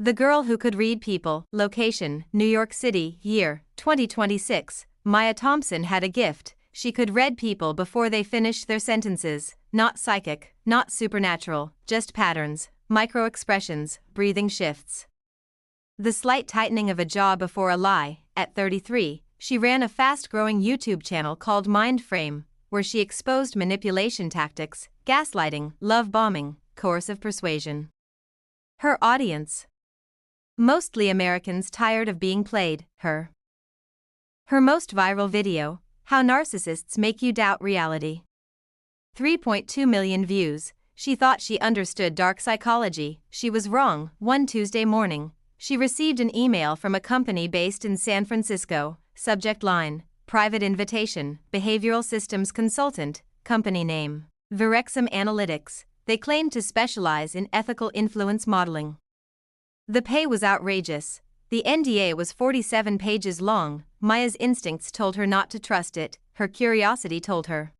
The girl who could read people. Location, New York City. Year, 2026. Maya Thompson had a gift. She could read people before they finished their sentences. Not psychic, not supernatural, just patterns, micro-expressions, breathing shifts. The slight tightening of a jaw before a lie. At 33, she ran a fast-growing YouTube channel called Mind Frame, where she exposed manipulation tactics, gaslighting, love bombing, coercive persuasion. Her audience: mostly Americans tired of being played. Her most viral video: How Narcissists Make You Doubt Reality. 3.2 million views. She thought she understood dark psychology. She was wrong. One Tuesday morning, she received an email from a company based in San Francisco. Subject line: Private invitation, behavioral systems consultant, company name: Virexum Analytics. They claimed to specialize in ethical influence modeling. The pay was outrageous. The NDA was 47 pages long. Maya's instincts told her not to trust it. Her curiosity told her.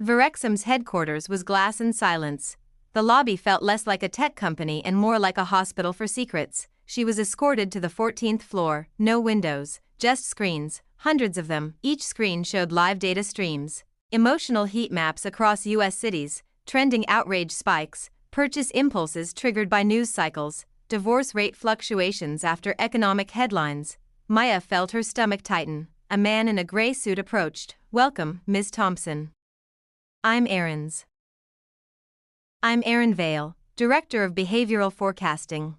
Virexum's headquarters was glass and silence. The lobby felt less like a tech company and more like a hospital for secrets. She was escorted to the 14th floor. No windows, just screens, hundreds of them. Each screen showed live data streams, emotional heat maps across U.S. cities, trending outrage spikes, purchase impulses triggered by news cycles, divorce rate fluctuations after economic headlines. Maya felt her stomach tighten. A man in a gray suit approached. Welcome, Ms. Thompson. I'm Aaron Vale, Director of Behavioral Forecasting.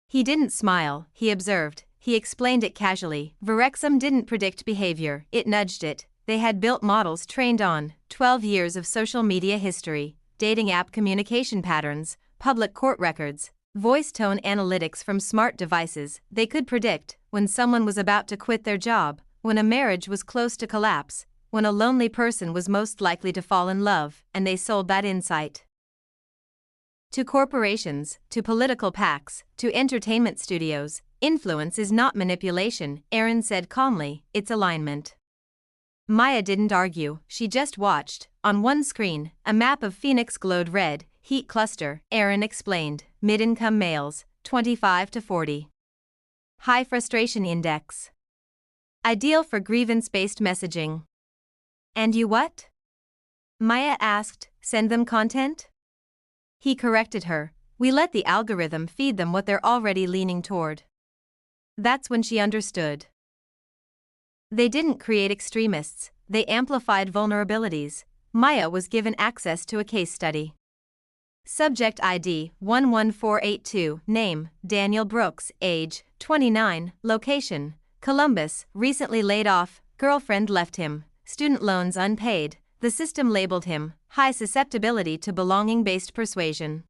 He didn't smile, he observed. He explained it casually. Virexum didn't predict behavior, it nudged it. They had built models trained on 12 years of social media history, dating app communication patterns, public court records, voice tone analytics from smart devices. They could predict when someone was about to quit their job, when a marriage was close to collapse, when a lonely person was most likely to fall in love, and they sold that insight to corporations, to political PACs, to entertainment studios. Influence is not manipulation, Aaron said calmly, it's alignment. Maya didn't argue, she just watched. On one screen, a map of Phoenix glowed red. Heat cluster, Aaron explained. Mid-income males, 25 to 40. High frustration index. Ideal for grievance-based messaging. And you what? Maya asked, send them content? He corrected her. We let the algorithm feed them what they're already leaning toward. That's when she understood. They didn't create extremists, they amplified vulnerabilities. Maya was given access to a case study. Subject ID 11482, name, Daniel Brooks, age, 29, location, Columbus, recently laid off, girlfriend left him, student loans unpaid, the system labeled him, high susceptibility to belonging-based persuasion.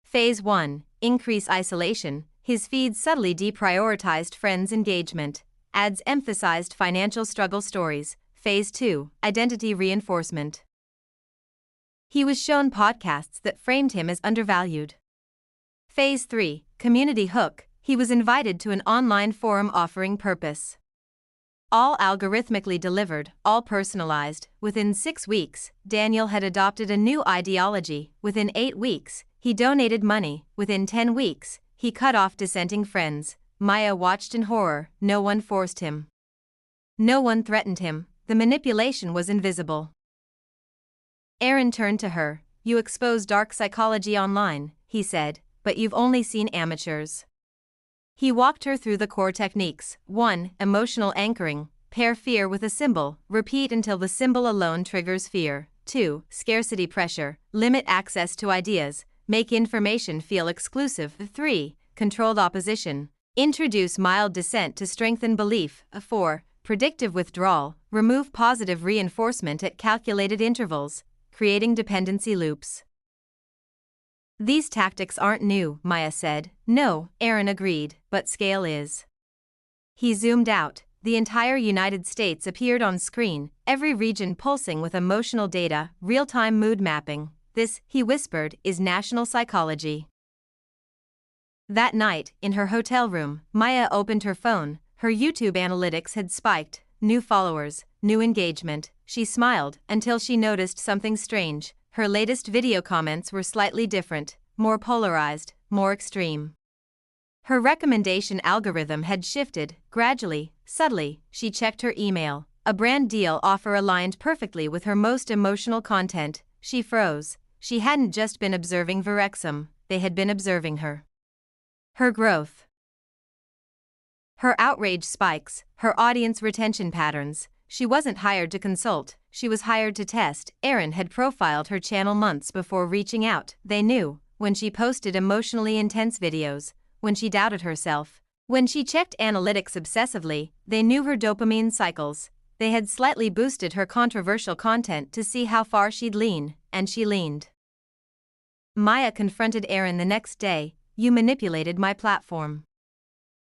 Phase 1, increase isolation, his feed subtly deprioritized friends' engagement, ads emphasized financial struggle stories. Phase 2, identity reinforcement. He was shown podcasts that framed him as undervalued. Phase 3, community hook, he was invited to an online forum offering purpose. All algorithmically delivered, all personalized. Within 6 weeks, Daniel had adopted a new ideology. Within 8 weeks, he donated money. Within 10 weeks, he cut off dissenting friends. Maya watched in horror. No one forced him. No one threatened him. The manipulation was invisible. Aaron turned to her. You expose dark psychology online, he said, but you've only seen amateurs. He walked her through the core techniques. 1. Emotional anchoring. Pair fear with a symbol. Repeat until the symbol alone triggers fear. 2. Scarcity pressure. Limit access to ideas. Make information feel exclusive. 3. Controlled opposition. Introduce mild dissent to strengthen belief. 4. Predictive withdrawal. Remove positive reinforcement at calculated intervals, creating dependency loops. These tactics aren't new, Maya said. No, Aaron agreed, but scale is. He zoomed out. The entire United States appeared on screen, every region pulsing with emotional data, real-time mood mapping. This, he whispered, is national psychology. That night, in her hotel room, Maya opened her phone. Her YouTube analytics had spiked. New followers, new engagement. She smiled until she noticed something strange. Her latest video comments were slightly different, more polarized, more extreme. Her recommendation algorithm had shifted, gradually, subtly. She checked her email. A brand deal offer aligned perfectly with her most emotional content. She froze. She hadn't just been observing Verexam, they had been observing her. Her growth. Her outrage spikes, her audience retention patterns. She wasn't hired to consult, she was hired to test. Erin had profiled her channel months before reaching out. They knew, when she posted emotionally intense videos, when she doubted herself, when she checked analytics obsessively, they knew her dopamine cycles. They had slightly boosted her controversial content to see how far she'd lean, and she leaned. Maya confronted Erin the next day. You manipulated my platform.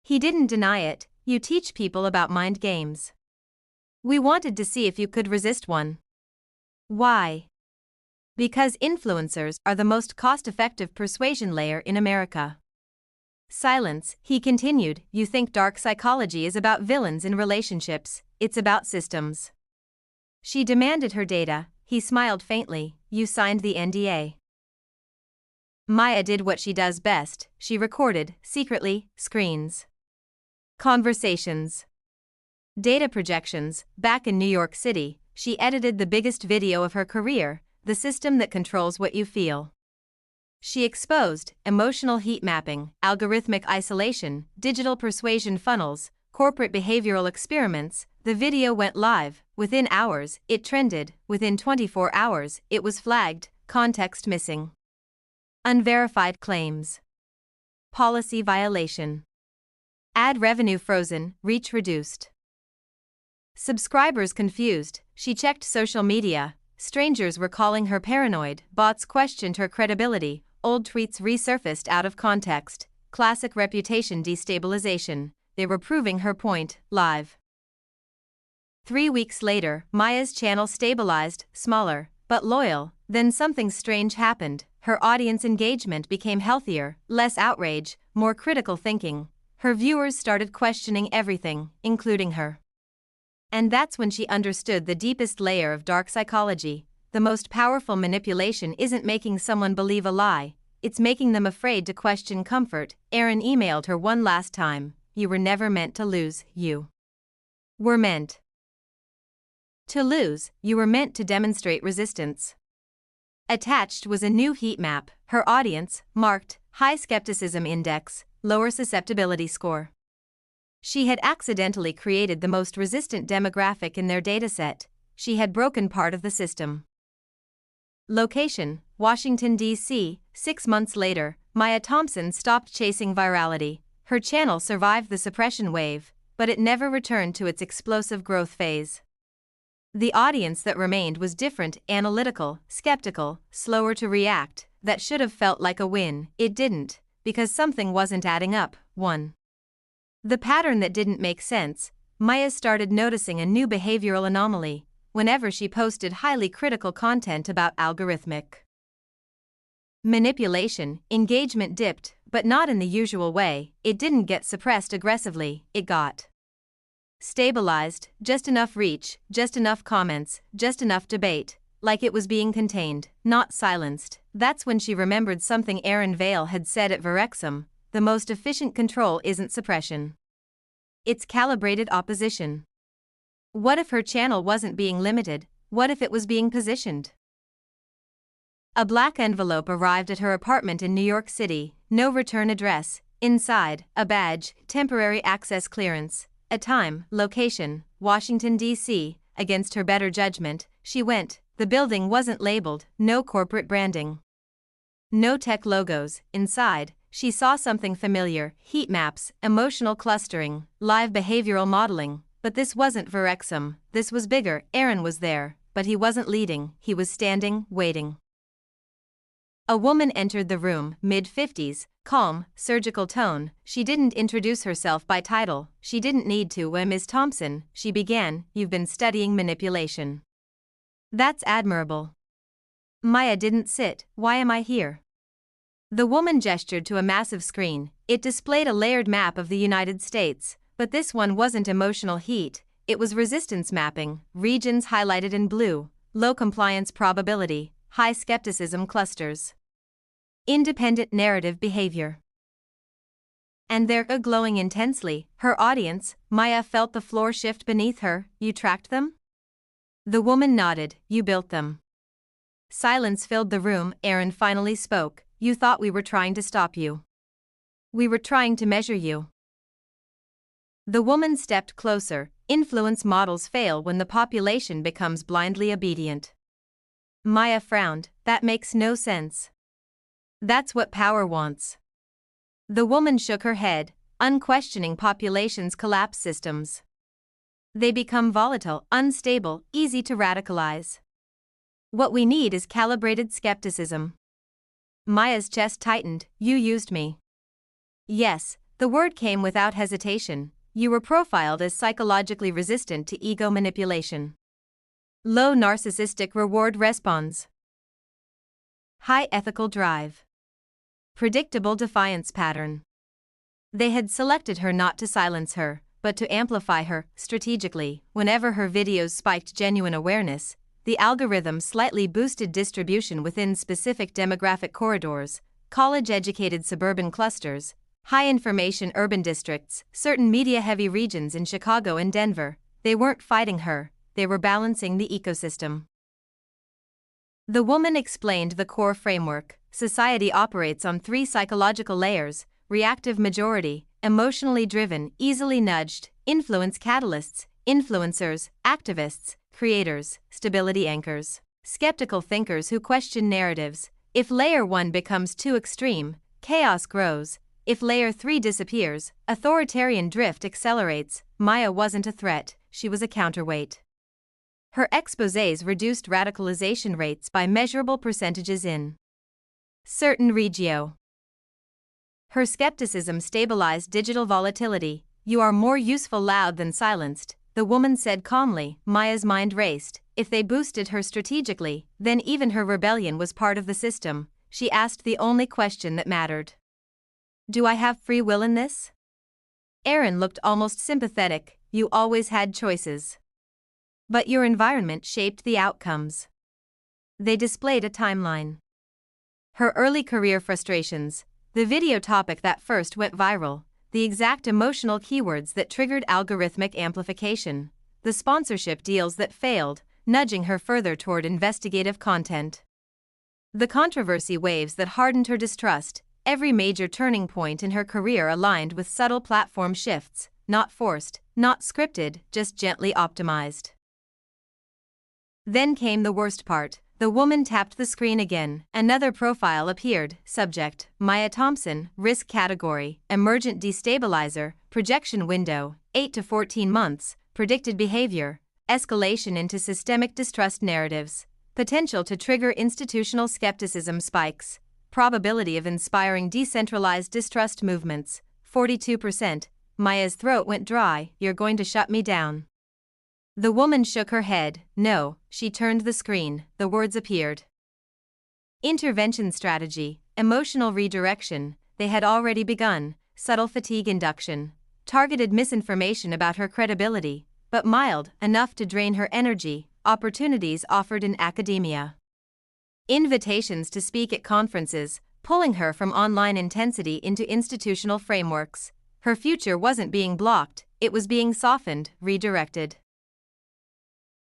He didn't deny it. You teach people about mind games. We wanted to see if you could resist one. Why? Because influencers are the most cost-effective persuasion layer in America. Silence, he continued. You think dark psychology is about villains in relationships, it's about systems. She demanded her data. He smiled faintly. You signed the NDA. Maya did what she does best. She recorded, secretly, screens. Conversations. Data projections. Back in New York City, she edited the biggest video of her career, the system that controls what you feel. She exposed emotional heat mapping, algorithmic isolation, digital persuasion funnels, corporate behavioral experiments. The video went live. Within hours, it trended. Within 24 hours, it was flagged, context missing. Unverified claims. Policy violation. Ad revenue frozen, reach reduced. Subscribers confused. She checked social media. Strangers were calling her paranoid. Bots questioned her credibility. Old tweets resurfaced out of context. Classic reputation destabilization. They were proving her point, live. 3 weeks later, Maya's channel stabilized, smaller, but loyal. Then something strange happened. Her audience engagement became healthier, less outrage, more critical thinking. Her viewers started questioning everything, including her. And that's when she understood the deepest layer of dark psychology. The most powerful manipulation isn't making someone believe a lie, it's making them afraid to question comfort. Erin emailed her one last time. You were never meant to lose, you were meant to lose, you were meant to demonstrate resistance. Attached was a new heat map. Her audience, marked, high skepticism index, lower susceptibility score. She had accidentally created the most resistant demographic in their dataset. She had broken part of the system. Location, Washington, D.C. 6 months later, Maya Thompson stopped chasing virality. Her channel survived the suppression wave, but it never returned to its explosive growth phase. The audience that remained was different, analytical, skeptical, slower to react. That should have felt like a win. It didn't, because something wasn't adding up. 1. The pattern that didn't make sense. Maya started noticing a new behavioral anomaly. Whenever she posted highly critical content about algorithmic manipulation, engagement dipped, but not in the usual way. It didn't get suppressed aggressively, it got stabilized, just enough reach, just enough comments, just enough debate, like it was being contained, not silenced. That's when she remembered something Erin Vale had said at Verexam: the most efficient control isn't suppression. It's calibrated opposition. What if her channel wasn't being limited? What if it was being positioned? A black envelope arrived at her apartment in New York City, no return address. Inside, a badge, temporary access clearance. A time, location, Washington, D.C. Against her better judgment, she went. The building wasn't labeled, no corporate branding, no tech logos. Inside, she saw something familiar: heat maps, emotional clustering, live behavioral modeling. But this wasn't Verexam, this was bigger. Erin was there, but he wasn't leading, he was standing, waiting. A woman entered the room, mid-50s, calm, surgical tone. She didn't introduce herself by title. She didn't need to. Ms. Thompson, she began, you've been studying manipulation. That's admirable. Maya didn't sit. Why am I here? The woman gestured to a massive screen. It displayed a layered map of the United States, but this one wasn't emotional heat, it was resistance mapping, regions highlighted in blue, low compliance probability, high skepticism clusters. independent narrative behavior. And they're glowing intensely. Her audience, Maya felt the floor shift beneath her. You tracked them? The woman nodded. You built them. Silence filled the room. Aaron finally spoke. You thought we were trying to stop you. We were trying to measure you. The woman stepped closer. Influence models fail when the population becomes blindly obedient. Maya frowned. That makes no sense. That's what power wants. The woman shook her head, unquestioning populations collapse systems. They become volatile, unstable, easy to radicalize. What we need is calibrated skepticism. Maya's chest tightened. You used me. Yes, the word came without hesitation. You were profiled as psychologically resistant to ego manipulation. Low narcissistic reward response. High ethical drive. Predictable defiance pattern. They had selected her not to silence her, but to amplify her, strategically. Whenever her videos spiked genuine awareness, the algorithm slightly boosted distribution within specific demographic corridors, college-educated suburban clusters, high-information urban districts, certain media-heavy regions in Chicago and Denver. They weren't fighting her, they were balancing the ecosystem. The woman explained the core framework. Society operates on 3 psychological layers: reactive majority, emotionally driven, easily nudged, influence catalysts, influencers, activists, creators, stability anchors, skeptical thinkers who question narratives. If layer 1 becomes too extreme, chaos grows. If layer 3 disappears, authoritarian drift accelerates. Maya wasn't a threat, she was a counterweight. Her exposés reduced radicalization rates by measurable percentages in certain regio. Her skepticism stabilized digital volatility. You are more useful loud than silenced, the woman said calmly. Maya's mind raced. If they boosted her strategically, then even her rebellion was part of the system. She asked the only question that mattered. Do I have free will in this? Aaron looked almost sympathetic. You always had choices. But your environment shaped the outcomes. They displayed a timeline. Her early career frustrations, the video topic that first went viral, the exact emotional keywords that triggered algorithmic amplification, the sponsorship deals that failed, nudging her further toward investigative content. The controversy waves that hardened her distrust. Every major turning point in her career aligned with subtle platform shifts, not forced, not scripted, just gently optimized. Then came the worst part. The woman tapped the screen again. Another profile appeared. Subject: Maya Thompson. Risk category: emergent destabilizer. Projection window: 8 to 14 months. Predicted behavior: escalation into systemic distrust narratives. Potential to trigger institutional skepticism spikes. Probability of inspiring decentralized distrust movements: 42%. Maya's throat went dry. You're going to shut me down? The woman shook her head. No. She turned the screen. The words appeared. Intervention strategy, emotional redirection. They had already begun. Subtle fatigue induction. Targeted misinformation about her credibility, but mild enough to drain her energy. Opportunities offered in academia. Invitations to speak at conferences, pulling her from online intensity into institutional frameworks. Her future wasn't being blocked, it was being softened, redirected.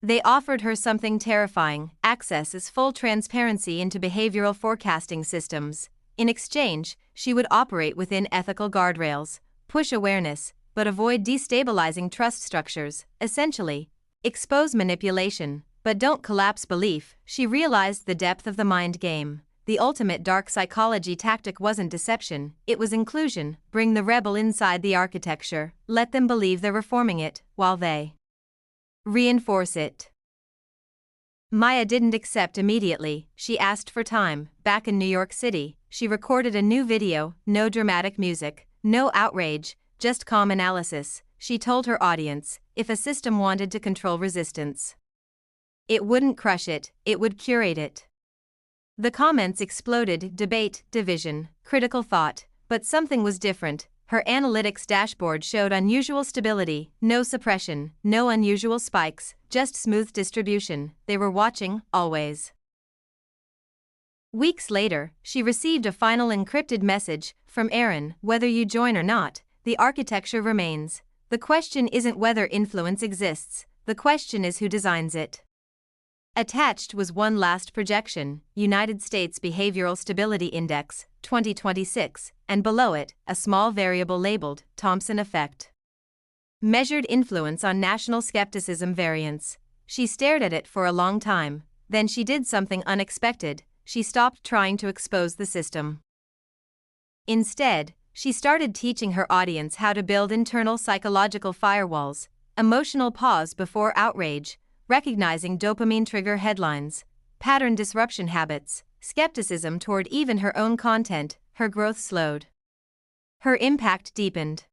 They offered her something terrifying: access as full transparency into behavioral forecasting systems. In exchange, she would operate within ethical guardrails, push awareness, but avoid destabilizing trust structures. Essentially, expose manipulation, but don't collapse belief. She realized the depth of the mind game. The ultimate dark psychology tactic wasn't deception, it was inclusion. Bring the rebel inside the architecture, let them believe they're reforming it, while they reinforce it. Maya didn't accept immediately. She asked for time. Back in New York City, she recorded a new video. No dramatic music, no outrage, just calm analysis. She told her audience, if a system wanted to control resistance, it wouldn't crush it, it would curate it. The comments exploded: debate, division, critical thought. But something was different. Her analytics dashboard showed unusual stability, no suppression, no unusual spikes, just smooth distribution. They were watching, always. Weeks later, she received a final encrypted message from Aaron: whether you join or not, the architecture remains. The question isn't whether influence exists, the question is who designs it. Attached was one last projection, United States Behavioral Stability Index, 2026, and below it, a small variable labeled Thompson effect. Measured influence on national skepticism variance. She stared at it for a long time, then she did something unexpected. She stopped trying to expose the system. Instead, she started teaching her audience how to build internal psychological firewalls, emotional pause before outrage, recognizing dopamine trigger headlines, pattern disruption habits, skepticism toward even her own content. Her growth slowed. Her impact deepened.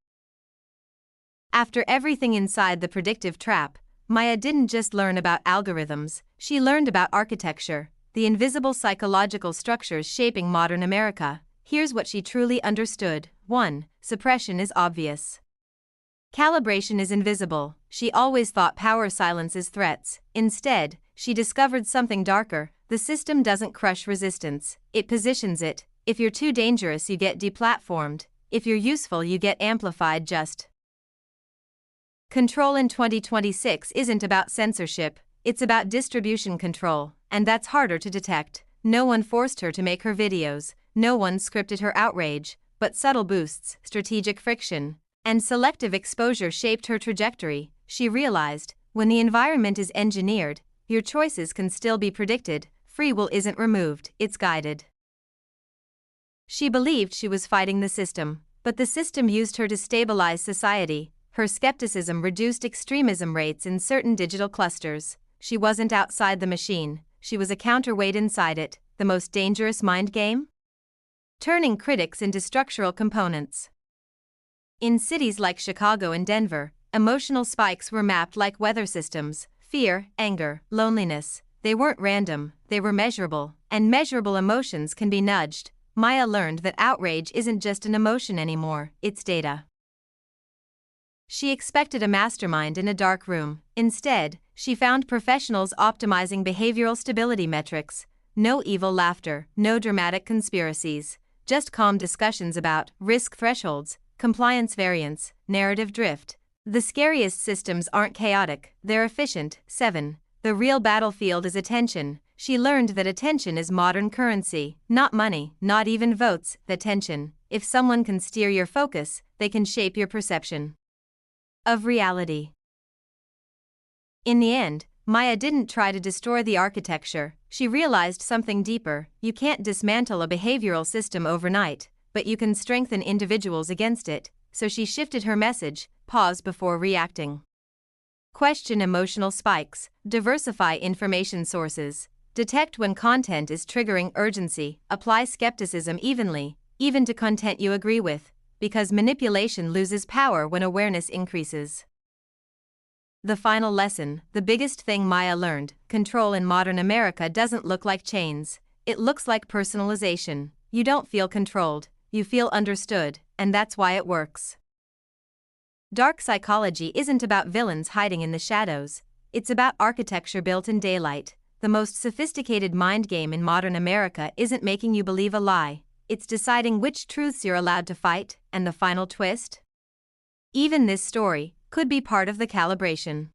After everything inside the predictive trap, Maya didn't just learn about algorithms, she learned about architecture, the invisible psychological structures shaping modern America. Here's what she truly understood. 1. Suppression is obvious. Calibration is invisible. She always thought power silences threats. Instead, she discovered something darker. The system doesn't crush resistance, it positions it. If you're too dangerous, you get deplatformed. If you're useful, you get amplified. Just control in 2026 isn't about censorship, it's about distribution control, and that's harder to detect. No one forced her to make her videos, no one scripted her outrage, but subtle boosts, strategic friction, and selective exposure shaped her trajectory. She realized, when the environment is engineered, your choices can still be predicted. Free will isn't removed, it's guided. She believed she was fighting the system, but the system used her to stabilize society. Her skepticism reduced extremism rates in certain digital clusters. She wasn't outside the machine, she was a counterweight inside it. The most dangerous mind game? Turning critics into structural components. In cities like Chicago and Denver, emotional spikes were mapped like weather systems: fear, anger, loneliness. They weren't random, they were measurable, and measurable emotions can be nudged. Maya learned that outrage isn't just an emotion anymore, it's data. She expected a mastermind in a dark room. Instead, she found professionals optimizing behavioral stability metrics. No evil laughter, no dramatic conspiracies, just calm discussions about risk thresholds, compliance variance, narrative drift. The scariest systems aren't chaotic, they're efficient. 7. The real battlefield is attention. She learned that attention is modern currency, not money, not even votes. Attention. If someone can steer your focus, they can shape your perception of reality. In the end, Maya didn't try to destroy the architecture. She realized something deeper. You can't dismantle a behavioral system overnight, but you can strengthen individuals against it. So she shifted her message: pause before reacting. Question emotional spikes, diversify information sources, detect when content is triggering urgency, apply skepticism evenly, even to content you agree with, because manipulation loses power when awareness increases. The final lesson, the biggest thing Maya learned: control in modern America doesn't look like chains, it looks like personalization. You don't feel controlled, you feel understood, and that's why it works. Dark psychology isn't about villains hiding in the shadows, it's about architecture built in daylight. The most sophisticated mind game in modern America isn't making you believe a lie, it's deciding which truths you're allowed to fight. And the final twist? Even this story could be part of the calibration.